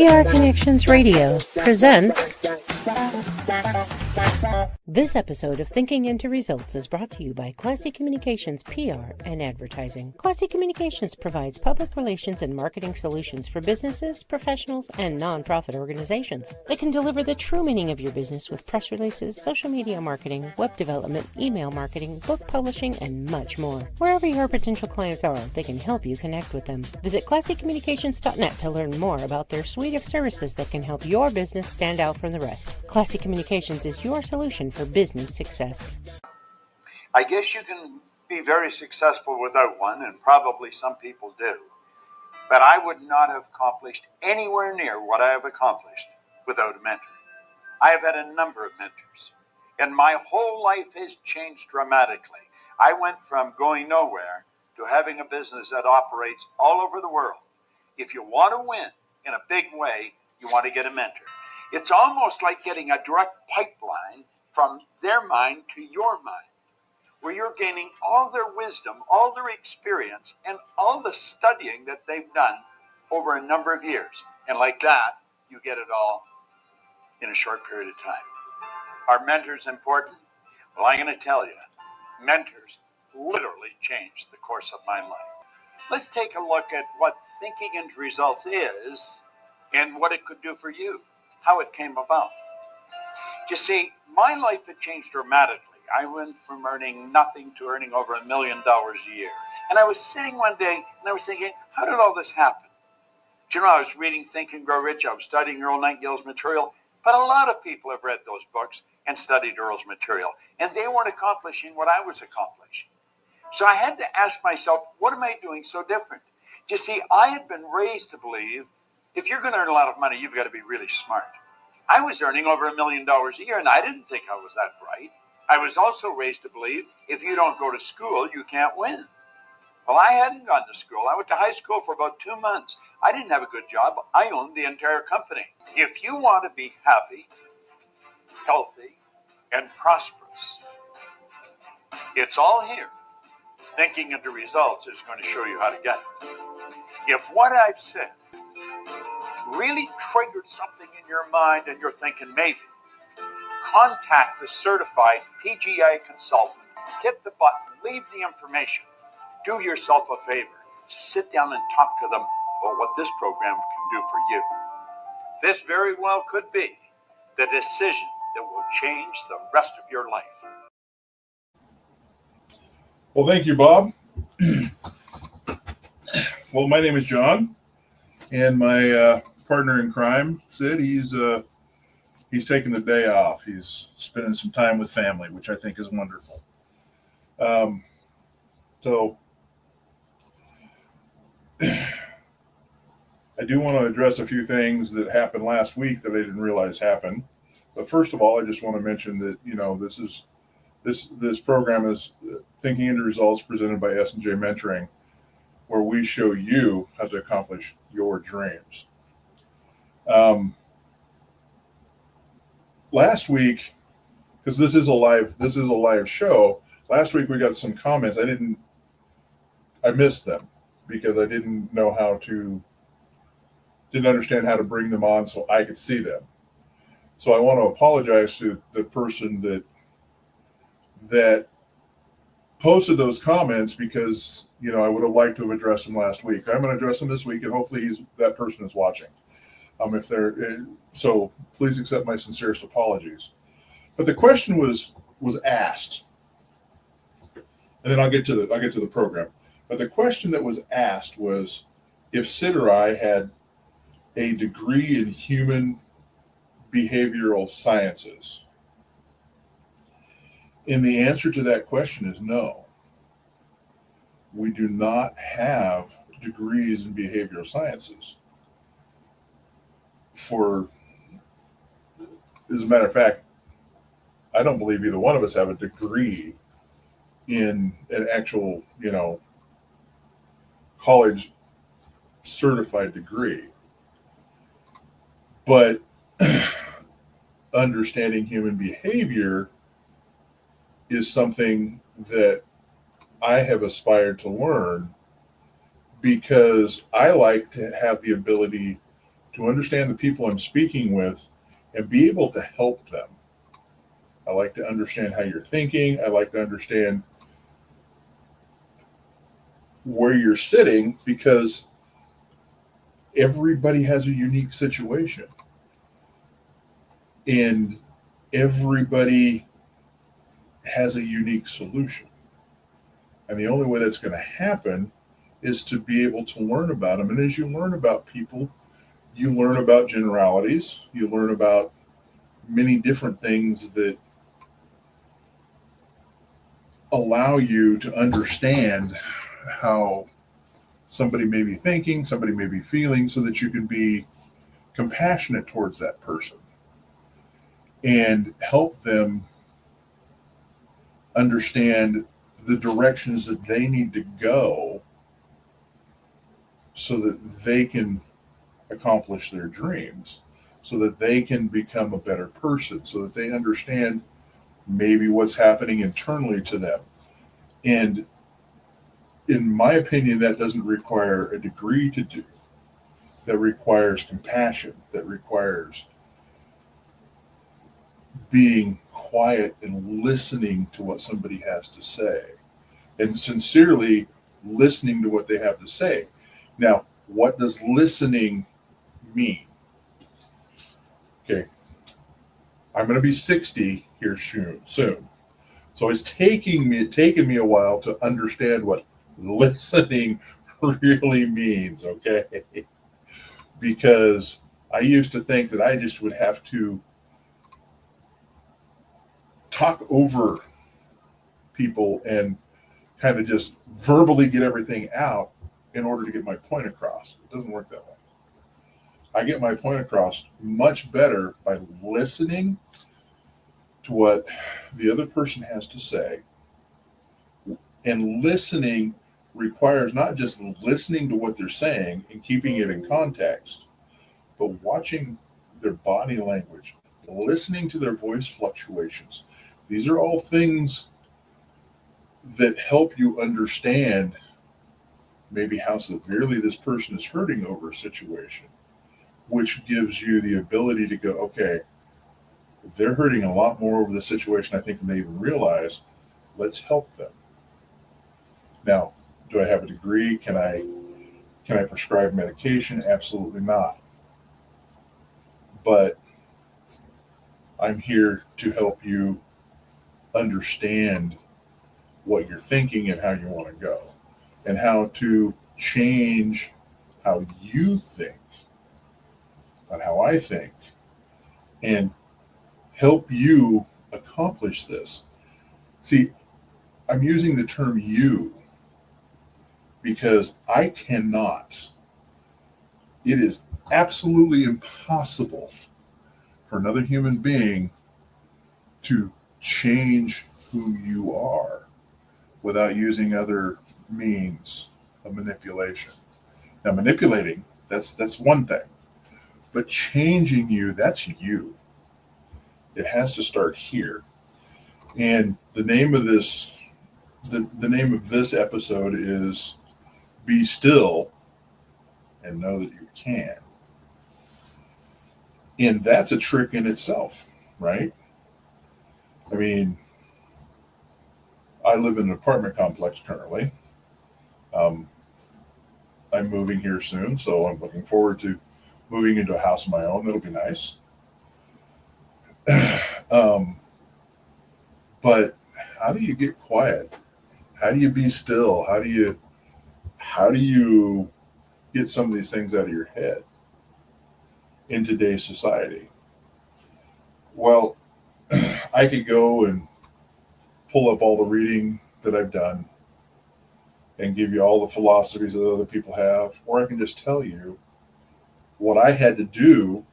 PR Connections Radio presents. This episode of Thinking into Results is brought to you by Classy Communications PR and Advertising. Classy Communications provides public relations and marketing solutions for businesses, professionals, and nonprofit organizations. They can deliver the true meaning of your business with press releases, social media marketing, web development, email marketing, book publishing, and much more. Wherever your potential clients are, they can help you connect with them. Visit classycommunications.net to learn more about their suite of services that can help your business stand out from the rest. Classy Communications is your solution for business success. I guess you can be very successful without one, and probably some people do. But I would not have accomplished anywhere near what I have accomplished without a mentor. I have had a number of mentors, and my whole life has changed dramatically. I went from going nowhere to having a business that operates all over the world. If you want to win in a big way, you want to get a mentor. It's almost like getting a direct pipeline from their mind to your mind, where you're gaining all their wisdom, all their experience, and all the studying that they've done over a number of years. And like that, you get it all in a short period of time. Are mentors important? Well, I'm going to tell you, mentors literally changed the course of my life. Let's take a look at what Thinking into Results is and what it could do for you, how it came about. You see, my life had changed dramatically. I went from earning nothing to earning over $1 million a year. And I was sitting one day and I was thinking, how did all this happen? Do you know, I was reading Think and Grow Rich. I was studying Earl Nightingale's material. But a lot of people have read those books and studied Earl's material. And they weren't accomplishing what I was accomplishing. So I had to ask myself, what am I doing so different? You see, I had been raised to believe if you're going to earn a lot of money, you've got to be really smart. I was earning over $1 million a year, and I didn't think I was that bright. I was also raised to believe if you don't go to school, you can't win. Well, I hadn't gone to school. I went to high school for about 2 months. I didn't have a good job. I owned the entire company. If you want to be happy, healthy, and prosperous, it's all here. Thinking into Results is going to show you how to get it. If what I've said really triggered something in your mind and you're thinking maybe, contact the certified PGI consultant. Hit the button, leave the information. Do yourself a favor. Sit down and talk to them about what this program can do for you. This very well could be the decision that will change the rest of your life. Well, thank you, Bob. Well, my name is John, and my partner in crime, Sid, he's taking the day off. He's spending some time with family, which I think is wonderful. So I do want to address a few things that happened last week that I didn't realize happened. But first of all, I just want to mention that, this program is Thinking into Results presented by S&J Mentoring, where we show you how to accomplish your dreams. Last week, because this is a live show. Last week we got some comments. I missed them because I didn't understand how to bring them on so I could see them. So I want to apologize to the person that posted those comments because, I would have liked to have addressed them last week. I'm going to address them this week, and hopefully that person is watching. So please accept my sincerest apologies. But the question was asked, and then I'll get to the program. But the question that was asked was if Sid or I had a degree in human behavioral sciences. And the answer to that question is no. We do not have degrees in behavioral sciences. As a matter of fact, I don't believe either one of us have a degree in an actual, college certified degree. But understanding human behavior is something that I have aspired to learn because I like to have the ability to understand the people I'm speaking with and be able to help them. I like to understand how you're thinking. I like to understand where you're sitting, because everybody has a unique situation and everybody has a unique solution. And the only way that's going to happen is to be able to learn about them. And as you learn about people, you learn about generalities, you learn about many different things that allow you to understand how somebody may be thinking, somebody may be feeling, so that you can be compassionate towards that person and help them understand the directions that they need to go so that they can accomplish their dreams, so that they can become a better person, so that they understand maybe what's happening internally to them. And in my opinion, that doesn't require a degree to do. That requires compassion, that requires being quiet and listening to what somebody has to say, and sincerely listening to what they have to say. Now, what does listening mean? Okay, I'm going to be 60 here soon. So it's taken me a while to understand what listening really means, okay? Because I used to think that I just would have to talk over people and kind of just verbally get everything out in order to get my point across. It doesn't work that way. I get my point across much better by listening to what the other person has to say. And listening requires not just listening to what they're saying and keeping it in context, but watching their body language, listening to their voice fluctuations. These are all things that help you understand maybe how severely this person is hurting over a situation, which gives you the ability to go, okay, they're hurting a lot more over the situation, I think, than they even realize. Let's help them. Now, do I have a degree? Can I prescribe medication? Absolutely not. But I'm here to help you understand what you're thinking and how you want to go, and how to change how you think, not how I think, and help you accomplish this. See, I'm using the term you because I cannot. It is absolutely impossible for another human being to change who you are without using other means of manipulation. Now, manipulating, that's one thing. But changing you, that's you. It has to start here. And the name of this episode is Be Still and Know That You Can. And that's a trick in itself, right? I mean, I live in an apartment complex currently. I'm moving here soon, so I'm looking forward to moving into a house of my own. It'll be nice. But how do you get quiet? How do you be still? How do you get some of these things out of your head in today's society? Well, I could go and pull up all the reading that I've done and give you all the philosophies that other people have, or I can just tell you what I had to do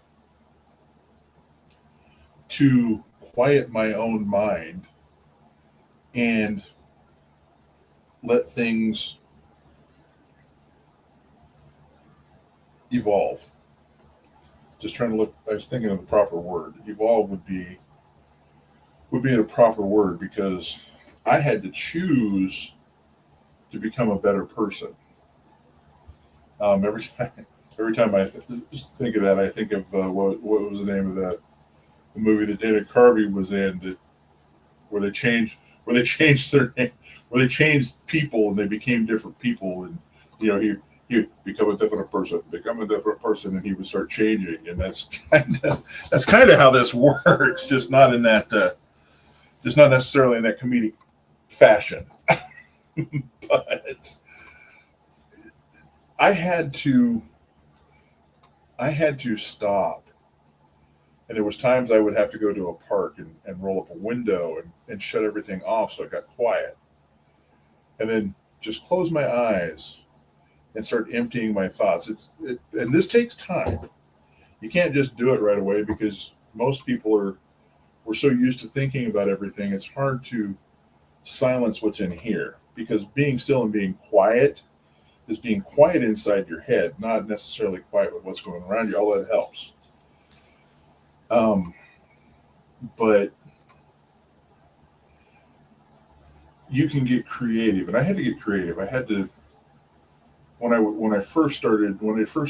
to quiet my own mind and let things evolve. Just trying to look, I was thinking of the proper word. Evolve would be a proper word, because I had to choose to become a better person. Every time I just think of that, I think of what was the name of the movie that Dana Carvey was in, that where they changed their name, where they changed people and they became different people, and he become a different person, and he would start changing, and that's kind of how this works, just not in that, just not necessarily in that comedic fashion, but I had to stop. And there was times I would have to go to a park and roll up a window and shut everything off so it got quiet. And then just close my eyes and start emptying my thoughts. And this takes time. You can't just do it right away because most people we're so used to thinking about everything. It's hard to silence what's in here, because being still and being quiet is being quiet inside your head, not necessarily quiet with what's going around you, although that helps. But you can get creative, and I had to get creative. I had to, when I first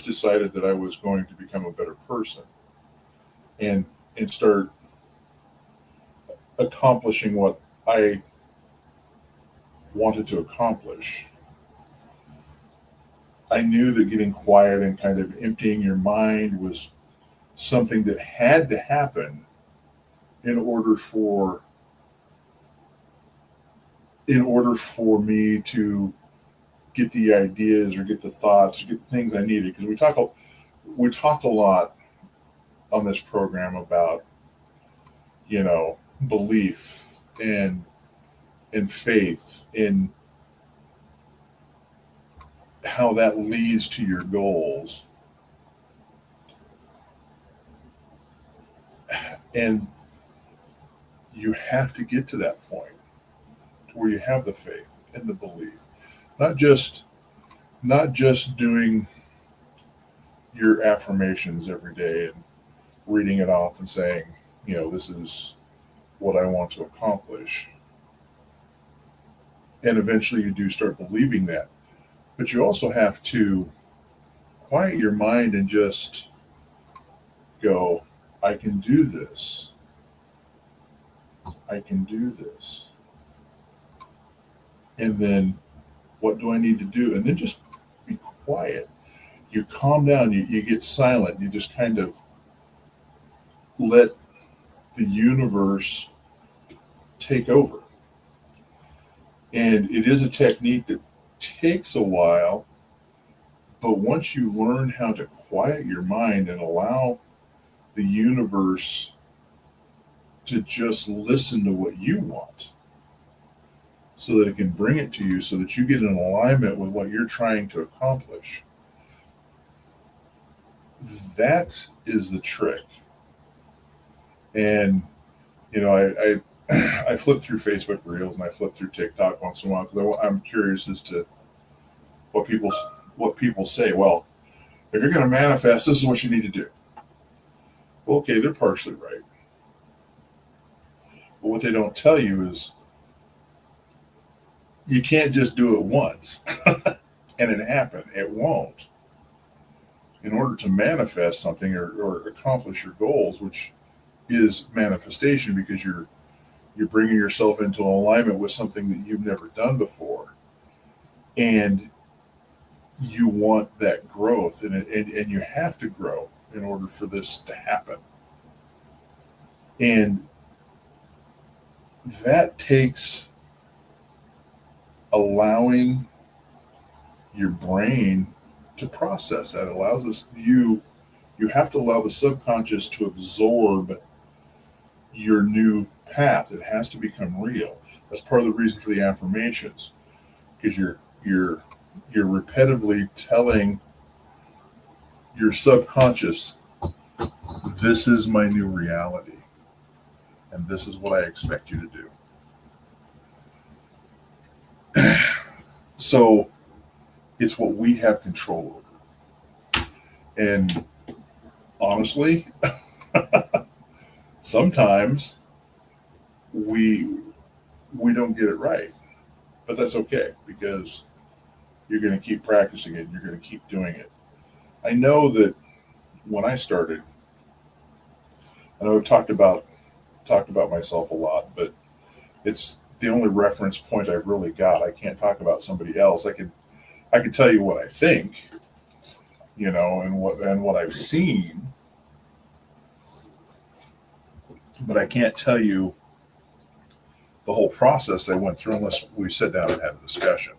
decided that I was going to become a better person and start accomplishing what I wanted to accomplish, I knew that getting quiet and kind of emptying your mind was something that had to happen in order for me to get the ideas or get the thoughts or get the things I needed. Because we talk a lot on this program about, belief and faith, in how that leads to your goals. And you have to get to that point where you have the faith and the belief, not just doing your affirmations every day and reading it off and saying, this is what I want to accomplish. And eventually you do start believing that. But you also have to quiet your mind and just go, I can do this. I can do this. And then what do I need to do? And then just be quiet. You calm down, you get silent, you just kind of let the universe take over. And it is a technique that takes a while, but once you learn how to quiet your mind and allow the universe to just listen to what you want, so that it can bring it to you, so that you get in alignment with what you're trying to accomplish. That is the trick. And I flip through Facebook Reels and I flip through TikTok once in a while because I'm curious as to what people say. Well, if you're going to manifest, this is what you need to do. Well, okay, they're partially right. But what they don't tell you is you can't just do it once and it happen. It won't. In order to manifest something or accomplish your goals, which is manifestation, because you're bringing yourself into alignment with something that you've never done before, and you want that growth, and you have to grow in order for this to happen. And that takes allowing your brain to process that. It allows us, you have to allow the subconscious to absorb your new path. It has to become real. That's part of the reason for the affirmations, because you're repetitively telling your subconscious, this is my new reality, and this is what I expect you to do. So it's what we have control over. And honestly, sometimes we don't get it right, but that's okay, because you're going to keep practicing it and you're going to keep doing it. I know that when I started, I know I've talked about myself a lot, but it's the only reference point I've really got. I can't talk about somebody else. I can tell you what I think, and what I've seen, but I can't tell you the whole process I went through unless we sit down and have a discussion.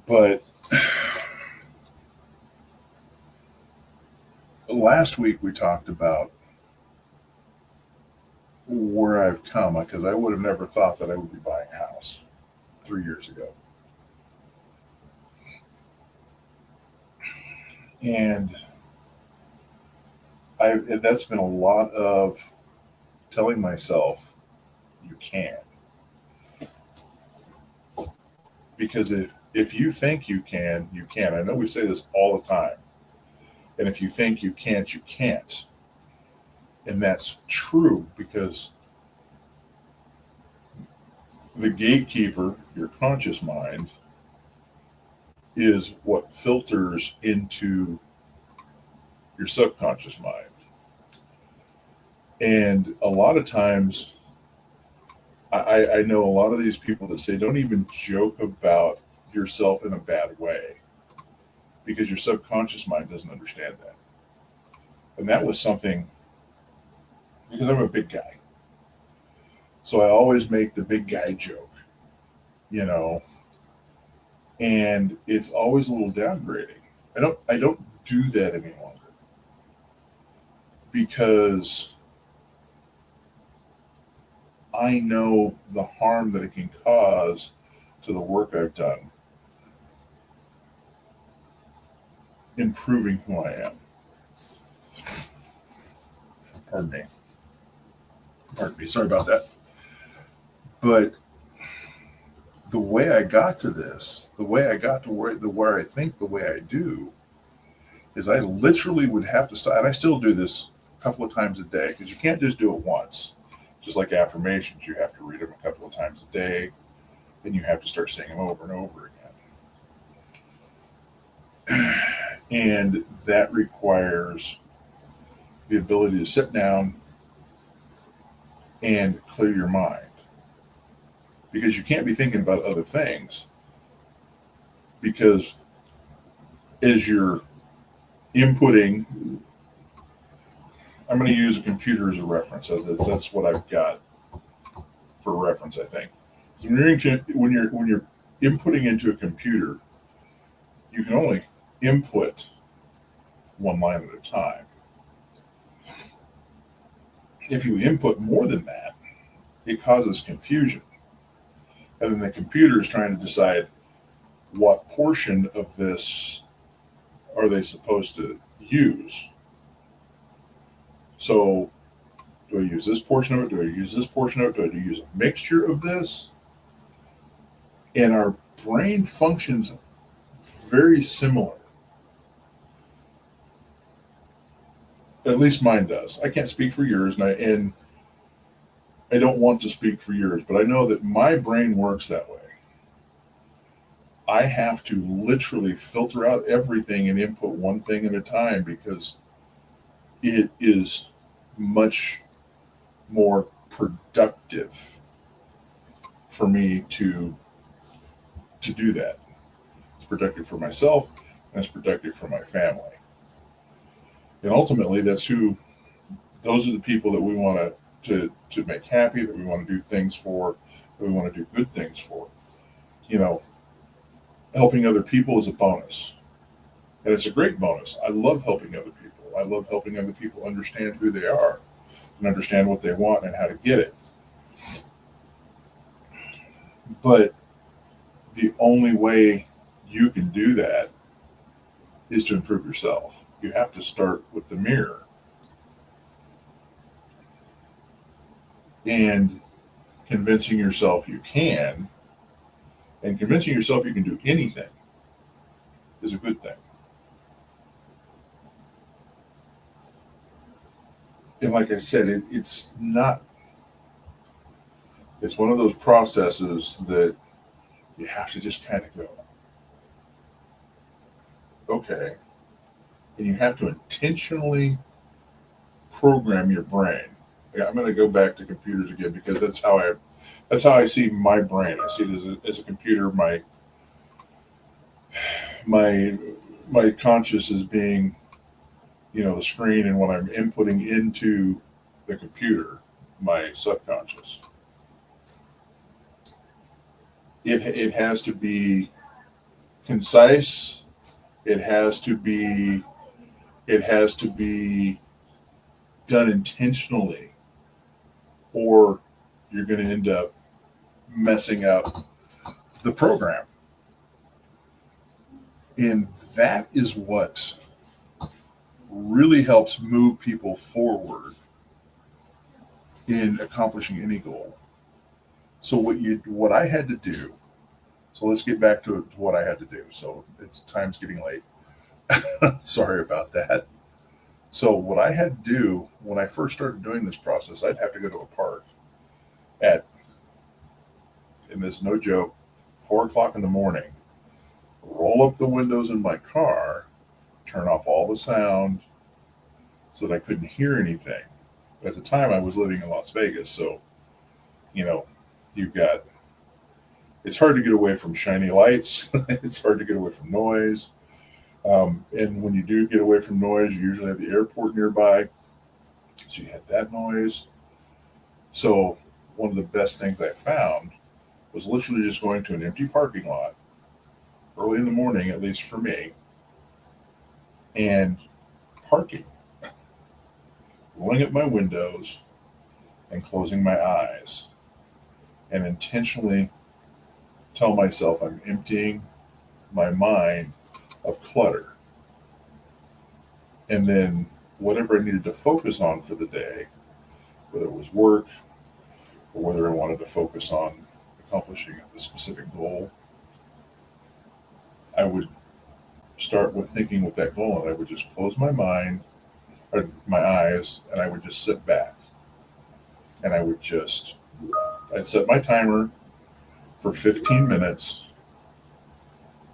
But last week we talked about where I've come because I would have never thought that I would be buying a house 3 years ago. And that's been a lot of telling myself you can. Because if you think you can, you can. I know we say this all the time. And if you think you can't, you can't. And that's true because the gatekeeper, your conscious mind, is what filters into your subconscious mind. And a lot of times, I know a lot of these people that say, don't even joke about yourself in a bad way because your subconscious mind doesn't understand that. And that was something, because I'm a big guy. So I always make the big guy joke, and it's always a little downgrading. I don't do that any longer because I know the harm that it can cause to the work I've done improving who I am. Pardon me. Sorry about that. But the way I got to this, the way I got to where I think the way I do, is I literally would have to stop, and I still do this a couple of times a day because you can't just do it once. Just like affirmations, you have to read them a couple of times a day, and you have to start saying them over and over again. And that requires the ability to sit down and clear your mind. Because you can't be thinking about other things. Because as you're inputting, I'm going to use a computer as a reference. That's what I've got for reference, I think. When you're inputting into a computer, you can only input one line at a time. If you input more than that, it causes confusion. And then the computer is trying to decide what portion of this are they supposed to use. So, do I use this portion of it? Do I use this portion of it? Do I use a mixture of this? And our brain functions very similar. At least mine does. I can't speak for yours, and I don't want to speak for yours, but I know that my brain works that way. I have to literally filter out everything and input one thing at a time because it is much more productive for me to do that. It's productive for myself and it's productive for my family. And ultimately, those are the people that we want to make happy, that we want to do things for, that we want to do good things for. Helping other people is a bonus. And it's a great bonus. I love helping other people. I love helping other people understand who they are and understand what they want and how to get it. But the only way you can do that is to improve yourself. You have to start with the mirror. And convincing yourself you can, and convincing yourself you can do anything is a good thing. And like I said, it's one of those processes that you have to just kind of go, okay, and you have to intentionally program your brain. Yeah, I'm going to go back to computers again because that's how I see my brain. I see it as a computer. My my conscious is being, the screen, and what I'm inputting into the computer, my subconscious. It has to be concise. It has to be it has to be done intentionally, or you're going to end up messing up the program. And that is what really helps move people forward in accomplishing any goal. So what I had to do. So let's get back to what I had to do. So time's getting late. Sorry about that. So what I had to do when I first started doing this process, I'd have to go to a park and this is no joke, 4 o'clock in the morning, roll up the windows in my car, turn off all the sound so that I couldn't hear anything. But at the time I was living in Las Vegas, so you've got, it's hard to get away from shiny lights. It's hard to get away from noise. And when you do get away from noise, you usually have the airport nearby. So you had that noise. So one of the best things I found was literally just going to an empty parking lot early in the morning, at least for me, and parking, rolling up my windows and closing my eyes, and intentionally tell myself I'm emptying my mind of clutter. And then whatever I needed to focus on for the day, whether it was work or whether I wanted to focus on accomplishing a specific goal, I would start with thinking with that goal, and I would just close my mind or my eyes, and I would just sit back, and I'd set my timer for 15 minutes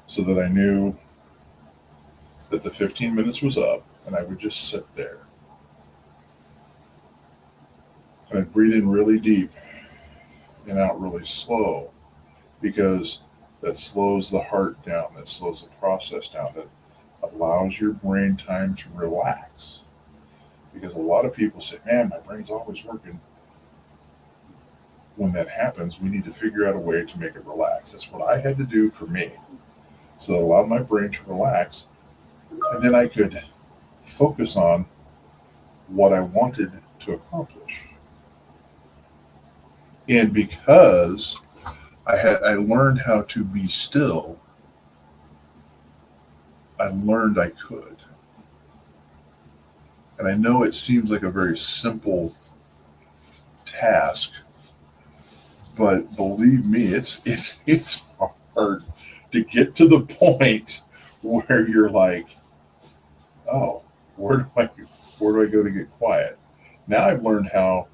so that I knew that the 15 minutes was up, and I would just sit there. And I'd breathe in really deep and out really slow, because that slows the heart down, that slows the process down, that allows your brain time to relax. Because a lot of people say, man, my brain's always working. When that happens, we need to figure out a way to make it relax. That's what I had to do for me. So that allowed my brain to relax, and then I could focus on what I wanted to accomplish. And because I learned how to be still, I learned I could. And I know it seems like a very simple task, but believe me, it's hard to get to the point where you're like, oh, where do I go to get quiet? Now I've learned how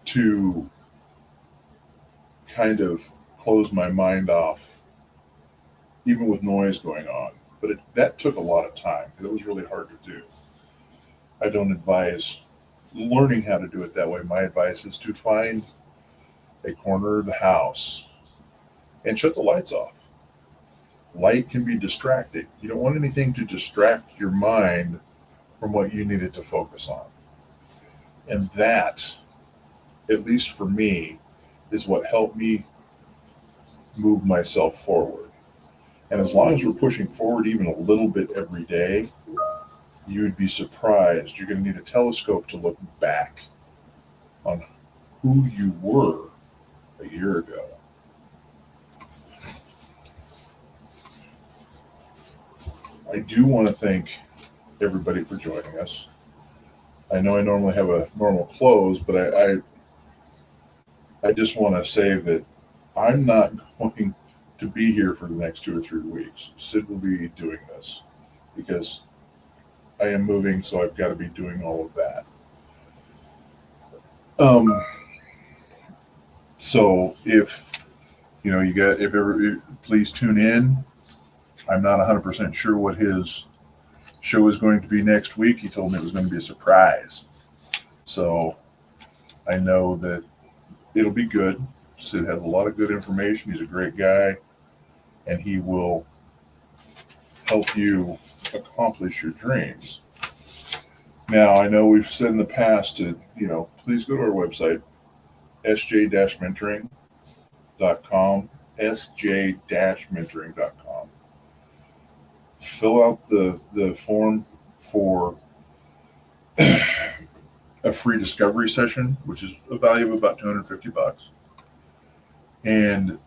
to kind of close my mind off, even with noise going on. But that took a lot of time because it was really hard to do. I don't advise learning how to do it that way. My advice is to find a corner of the house and shut the lights off. Light can be distracting. You don't want anything to distract your mind from what you needed to focus on. And that, at least for me, is what helped me move myself forward. And as long as we're pushing forward even a little bit every day, you would be surprised. You're going to need a telescope to look back on who you were a year ago. I do want to thank everybody for joining us. I know I normally have a normal close, but I just want to say that I'm not going to be here for the next 2 or 3 weeks. Sid will be doing this because I am moving, so I've got to be doing all of that. So if ever, please tune in. I'm not 100% sure what his show is going to be next week. He told me it was going to be a surprise. So I know that it'll be good. Sid has a lot of good information. He's a great guy, and he will help you accomplish your dreams. Now, I know we've said in the past to, please go to our website, sj-mentoring.com, sj-mentoring.com. Fill out the form for a free discovery session, which is a value of about $250. And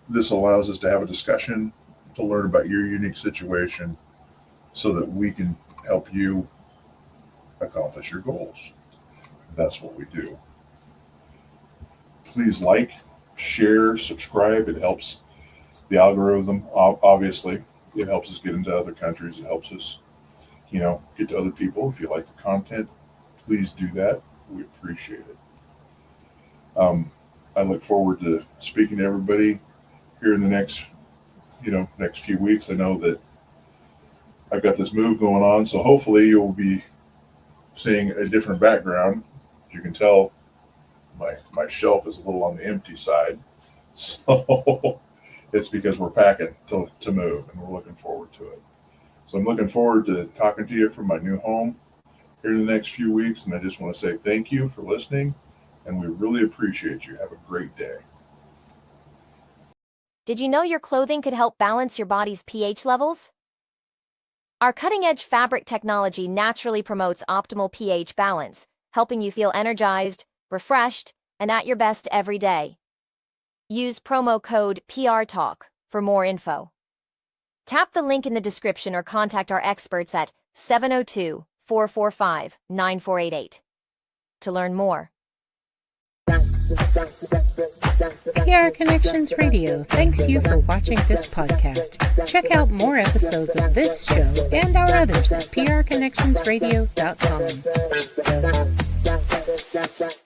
this allows us to have a discussion to learn about your unique situation so that we can help you accomplish your goals. That's what we do. Please like, share, subscribe. It helps the algorithm, obviously. It helps us get into other countries. It helps us, get to other people. If you like the content, please do that. We appreciate it. I look forward to speaking to everybody here in the next few weeks. I know that I've got this move going on, so hopefully you'll be seeing a different background. As you can tell, my shelf is a little on the empty side. So it's because we're packing to move, and we're looking forward to it. So I'm looking forward to talking to you from my new home here in the next few weeks, and I just want to say thank you for listening, and we really appreciate you. Have a great day. Did you know your clothing could help balance your body's pH levels? Our cutting-edge fabric technology naturally promotes optimal pH balance, helping you feel energized, refreshed, and at your best every day. Use promo code PRTalk for more info. Tap the link in the description or contact our experts at 702-445-9488 to learn more. PR Connections Radio thanks you for watching this podcast. Check out more episodes of this show and our others at prconnectionsradio.com.